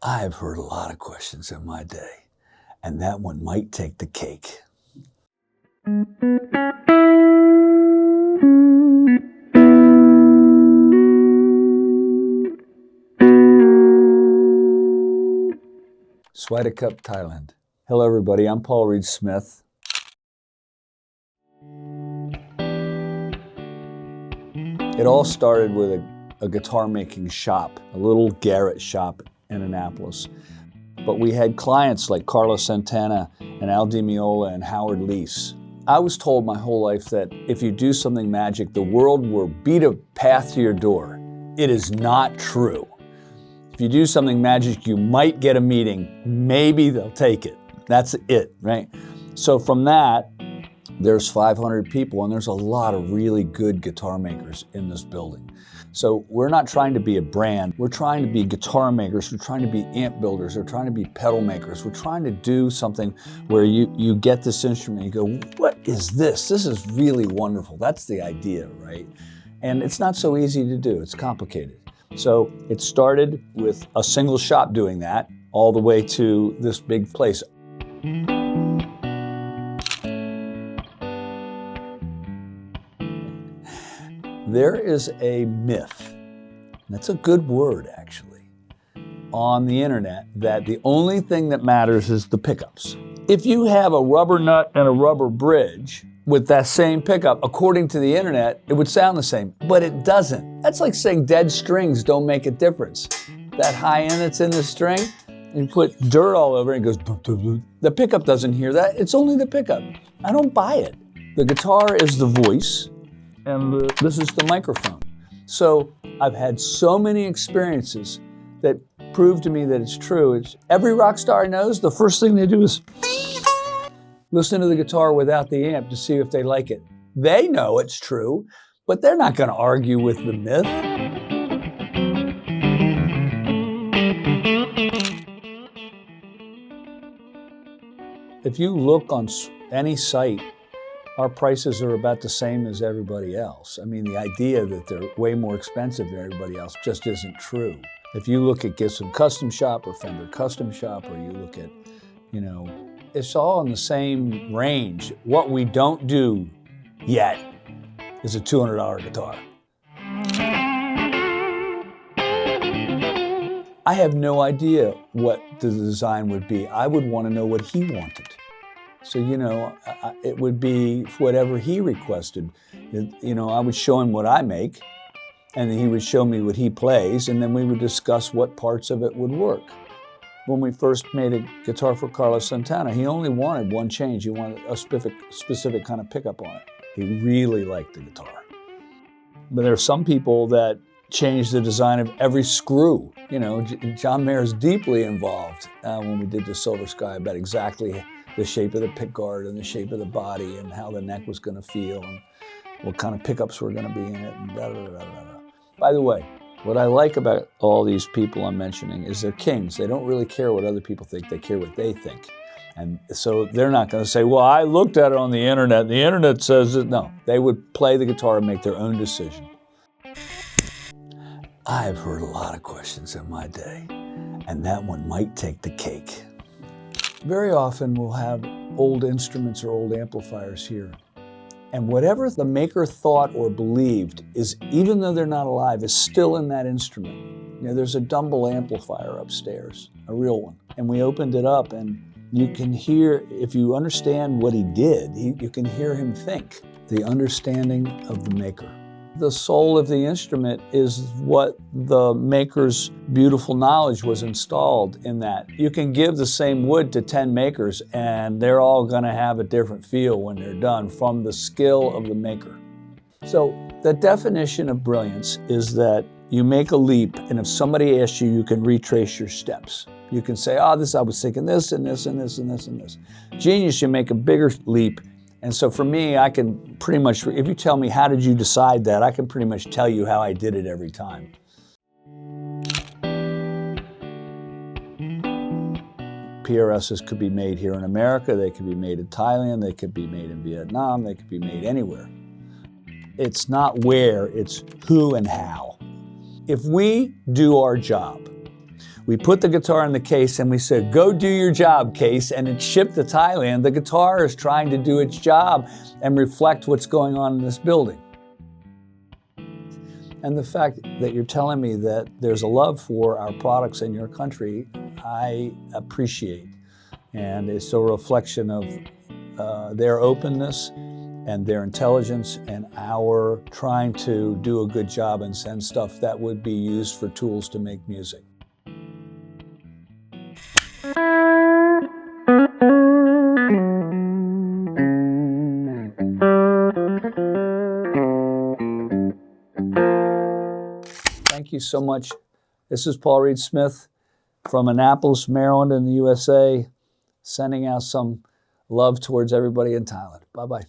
I've heard a lot of questions in my day, and that one might take the cake. Swadakap, Thailand. Hello, everybody. I'm Paul Reed Smith. It all started with a guitar making shop, a little garret shop in Annapolis. But we had clients like Carlos Santana and Al Di Meola and Howard Leese. I was told my whole life that if you do something magic, the world will beat a path to your door. It is not true. If you do something magic, you might get a meeting. Maybe they'll take it. That's it, right? So from that, there's 500 people, and there's a lot of really good guitar makers in this building. So we're not trying to be a brand. We're trying to be guitar makers. We're trying to be amp builders. We're trying to be pedal makers. We're trying to do something where you get this instrument and you go, what is this? This is really wonderful. That's the idea, right? And it's not so easy to do. It's complicated. So it started with a single shop doing that all the way to this big place. There is a myth, that's a good word actually, on the internet that the only thing that matters is the pickups. If you have a rubber nut and a rubber bridge with that same pickup, according to the internet, it would sound the same, but it doesn't. That's like saying dead strings don't make a difference. That high end that's in the string, and you put dirt all over it, and it goes boop, boop, boop. The pickup doesn't hear that, it's only the pickup. I don't buy it. The guitar is the voice, and this is the microphone. So I've had so many experiences that prove to me that it's true. Every rock star knows the first thing they do is listen to the guitar without the amp to see if they like it. They know it's true, but they're not going to argue with the myth. If you look on any site, our prices are about the same as everybody else. I mean, the idea that they're way more expensive than everybody else just isn't true. If you look at Gibson Custom Shop or Fender Custom Shop, or you look at, it's all in the same range. What we don't do yet is a $200 guitar. I have no idea what the design would be. I would want to know what he wanted. So, it would be whatever he requested. I would show him what I make, and then he would show me what he plays, and then we would discuss what parts of it would work. When we first made a guitar for Carlos Santana, he only wanted one change. He wanted a specific kind of pickup on it. He really liked the guitar. But there are some people that change the design of every screw. John Mayer's deeply involved when we did the Silver Sky about exactly the shape of the pickguard and the shape of the body and how the neck was going to feel and what kind of pickups were going to be in it and da-da-da-da-da. By the way, what I like about all these people I'm mentioning is they're kings. They don't really care what other people think. They care what they think. And so they're not going to say, well, I looked at it on the internet and the internet says it. No, they would play the guitar and make their own decision. I've heard a lot of questions in my day, and that one might take the cake. Very often we'll have old instruments or old amplifiers here. And whatever the maker thought or believed is, even though they're not alive, is still in that instrument. There's a Dumble amplifier upstairs, a real one. And we opened it up and you can hear, if you understand what he did, you can hear him think. The understanding of the maker. The soul of the instrument is what the maker's beautiful knowledge was installed in that. You can give the same wood to 10 makers and they're all gonna have a different feel when they're done from the skill of the maker. So the definition of brilliance is that you make a leap, and if somebody asks you, you can retrace your steps. You can say, I was thinking this and this and this and this and this. Genius, you make a bigger leap. And so for me, I can pretty much, if you tell me how did you decide that, I can pretty much tell you how I did it every time. PRSs could be made here in America, they could be made in Thailand, they could be made in Vietnam, they could be made anywhere. It's not where, it's who and how. If we do our job, We put the guitar in the case and we said, go do your job, case, and it's shipped to Thailand. The guitar is trying to do its job and reflect what's going on in this building. And the fact that you're telling me that there's a love for our products in your country, I appreciate. And it's a reflection of their openness and their intelligence and our trying to do a good job and send stuff that would be used for tools to make music. Thank you so much. This is Paul Reed Smith from Annapolis, Maryland in the USA, sending out some love towards everybody in Thailand. Bye-bye.